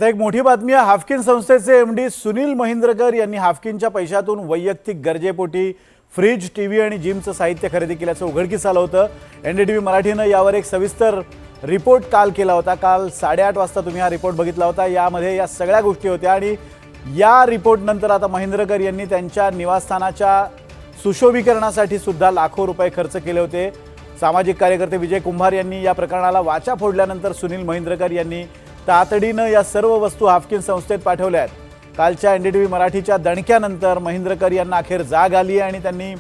तर एक मोठी बातमी आहे। हाफकिन संस्थेचे एमडी सुनील महिंद्रकर यांनी हाफकिनच्या पैशातून वैयक्तिक गरजेपोटी फ्रीज, टीव्ही आणि जिमचं साहित्य खरेदी केल्याचं उघडकीस आलं होतं। एनडीटीव्ही मराठीनं यावर एक सविस्तर रिपोर्ट काल केला होता। काल 8:30 वाजता तुम्ही हा रिपोर्ट बघितला होता। यामध्ये या सगळ्या गोष्टी होत्या आणि या रिपोर्ट नंतर आता महिंद्रकर यांनी त्यांच्या निवासस्थानाच्या सुशोभीकरणासाठी सुद्धा लाखो रुपये खर्च केले होते। सामाजिक कार्यकर्ते विजय कुंभार यांनी या प्रकरणाला वाचा फोडल्यानंतर सुनील महिंद्रकर यांनी तातडीनं या सर्व वस्तू हाफकिन संस्थेत पाठवल्या आहेत। कालच्या एनडीटीव्ही मराठीच्या दणक्यानंतर महिंद्रकर यांना अखेर जाग आली आणि त्यांनी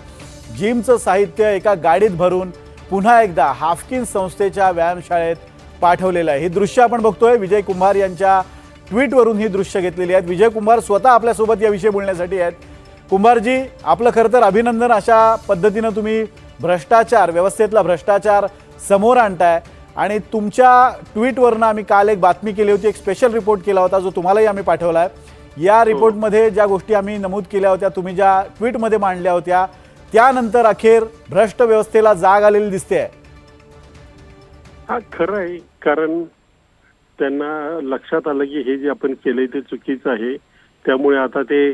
जिमचं साहित्य एका गाडीत भरून पुन्हा एकदा हाफकिन संस्थेच्या व्यायामशाळेत पाठवलेलं आहे। ही दृश्य आपण बघतोय। विजय कुंभार यांच्या ट्विटवरून ही दृश्य घेतलेली आहेत। विजय कुंभार स्वतः आपल्यासोबत याविषयी बोलण्यासाठी आहेत। कुंभारजी, आपलं खरं तर अभिनंदन। अशा पद्धतीनं तुम्ही भ्रष्टाचार, व्यवस्थेतला भ्रष्टाचार समोर आणताय आणि तुमच्या ट्विटवरनं आम्ही काल एक बातमी केली होती, एक स्पेशल रिपोर्ट केला होता जो तुम्हालाही आम्ही पाठवला आहे। या रिपोर्टमध्ये ज्या गोष्टी आम्ही नमूद केल्या होत्या, तुम्ही ज्या ट्विटमध्ये मांडल्या होत्या, त्यानंतर अखेर भ्रष्ट व्यवस्थेला जाग आलेली दिसते। हा खरं आहे, कारण त्यांना लक्षात आलं की हे जे आपण केलंय ते चुकीचं आहे। त्यामुळे आता ते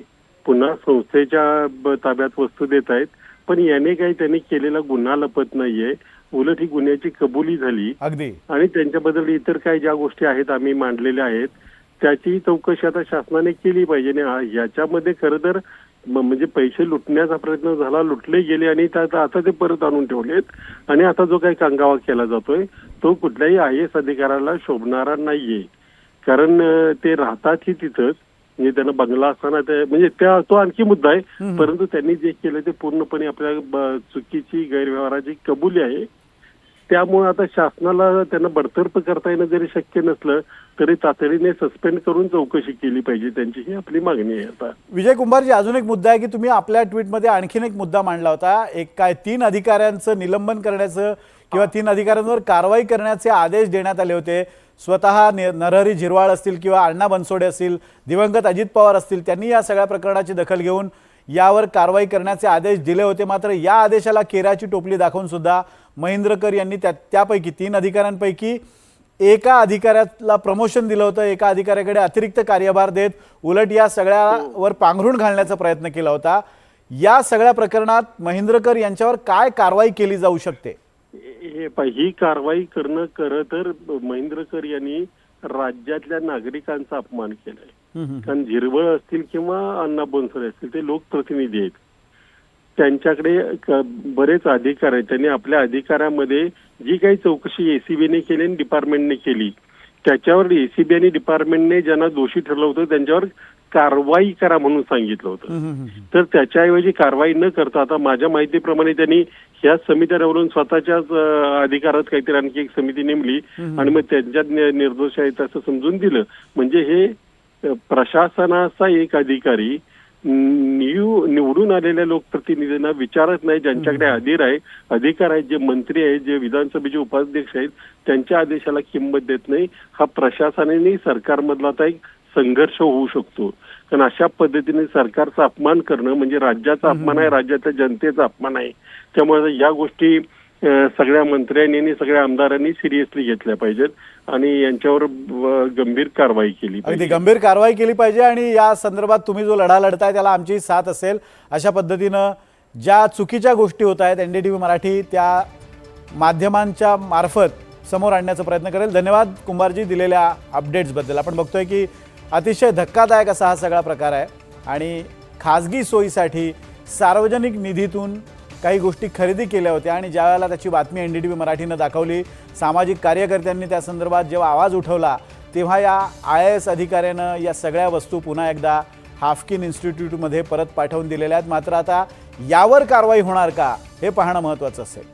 पुन्हा संस्थेच्या ताब्यात वस्तू देत आहेत। पण याने काही त्यांनी केलेला गुन्हा लपत नाहीये, उलट ही गुन्ह्याची कबुली झाली अगदी। आणि त्यांच्याबद्दल इतर काही ज्या गोष्टी आहेत आम्ही मांडलेल्या आहेत त्याची चौकशी आता शासनाने केली पाहिजे। आणि याच्यामध्ये खरं तर म्हणजे पैसे लुटण्याचा प्रयत्न झाला, लुटले गेले आणि आता ते परत आणून ठेवलेत। आणि आता जो काही कांगावा केला जातोय तो कुठल्याही IAS अधिकाऱ्याला शोभणारा नाहीये, कारण ते राहतात ही तिथंच, म्हणजे त्यांना बंगला असताना ते म्हणजे तो आणखी मुद्दा आहे। परंतु त्यांनी जे केलं ते पूर्णपणे आपल्या चुकीची गैरव्यवहाराची कबुली आहे। त्यामुळे आता शासनाला त्यांना बडतर्फ करता येणं जरी शक्य नसलं तरी तातडीने सस्पेंड करून चौकशी केली पाहिजे त्यांची, ही आपली मागणी आहे। आता विजय कुंभारजी, अजून एक मुद्दा आहे की तुम्ही आपल्या ट्विटमध्ये आणखीन एक मुद्दा मांडला होता, एक काय 3 अधिकाऱ्यांचं निलंबन करण्याचं किंवा 3 अधिकाऱ्यांवर कारवाई करण्याचे आदेश देण्यात आले होते। स्वतः नरहरी झिरवाळ असतील किंवा अण्णा बनसोडे असतील, दिवंगत अजित पवार असतील, त्यांनी या सगळ्या प्रकरणाची दखल घेऊन यावर कारवाई करण्याचे आदेश दिले होते। मात्र या आदेशाला केराची टोपली दाखवून सुद्धा महिंद्रकर यांनी त्यापैकी 3 अधिकाऱ्यांपैकी एका अधिकाऱ्याला प्रमोशन दिलं होतं, एका अधिकाऱ्याकडे अतिरिक्त कार्यभार देत उलट या सगळ्यावर पांघरूण घालण्याचा प्रयत्न केला होता। या सगळ्या प्रकरणात महिंद्रकर यांच्यावर काय कारवाई केली जाऊ शकते? ही कारवाई करणं खरं तर महिंद्रकर यांनी राज्यातल्या नागरिकांचा अपमान केलाय। कारण झिरवळ असतील किंवा अण्णा बनसोडे असतील ते लोकप्रतिनिधी आहेत, त्यांच्याकडे बरेच अधिकार आहेत। त्यांनी आपल्या अधिकारामध्ये जी काही चौकशी एसीबीने केली आणि डिपार्टमेंटने केली त्याच्यावर एसीबी आणि डिपार्टमेंटने ज्यांना दोषी ठरवलं होतं त्यांच्यावर कारवाई करा म्हणून सांगितलं होतं। तर त्याच्याऐवजी कारवाई न करता आता माझ्या माहितीप्रमाणे त्यांनी ह्या समित्या निवडून स्वतःच्याच अधिकारात काहीतरी आणखी एक समिती नेमली आणि मग त्यांच्यात निर्दोष आहेत असं समजून दिलं। म्हणजे हे प्रशासनाचा एक अधिकारी निवडून आलेल्या लोकप्रतिनिधींना विचारत नाही, ज्यांच्याकडे अधिकार आहेत, जे मंत्री आहेत, जे विधानसभेचे उपाध्यक्ष आहेत, त्यांच्या आदेशाला किंमत देत नाही। हा प्रशासनाने सरकारमधला आता एक संघर्ष होऊ शकतो, कारण अशा पद्धतीने सरकारचा अपमान करणं म्हणजे राज्याचा अपमान आहे, राज्याच्या जनतेचा अपमान आहे। त्यामुळे या गोष्टी सगळ्या मंत्र्यांनी आणि सगळ्या आमदारांनी सिरियसली घेतल्या पाहिजेत आणि यांच्यावर गंभीर कारवाई केली पाहिजे। अगदी गंभीर कारवाई केली पाहिजे आणि या संदर्भात तुम्ही जो लढा लढताय त्याला आमची साथ असेल। अशा पद्धतीनं ज्या चुकीच्या गोष्टी होत आहेत एनडीटीव्ही मराठी त्या माध्यमांच्या मार्फत समोर आणण्याचा प्रयत्न करेल। धन्यवाद कुंभारजी दिलेल्या अपडेट्सबद्दल। आपण बघतोय की अतिशय धक्कादायक असा हा सगळा प्रकार आहे आणि खाजगी सोयीसाठी सार्वजनिक निधीतून काही गोष्टी खरेदी केल्या होत्या आणि ज्यावेळेला त्याची बातमी एनडीटीव्ही मराठीनं दाखवली, सामाजिक कार्यकर्त्यांनी त्या संदर्भात जेव्हा आवाज उठवला तेव्हा या IAS अधिकाऱ्यानं या सगळ्या वस्तू पुन्हा एकदा हाफकिन इन्स्टिट्यूटमध्ये परत पाठवून दिलेल्या आहेत। मात्र आता यावर कारवाई होणार का हे पाहणं महत्त्वाचं असेल।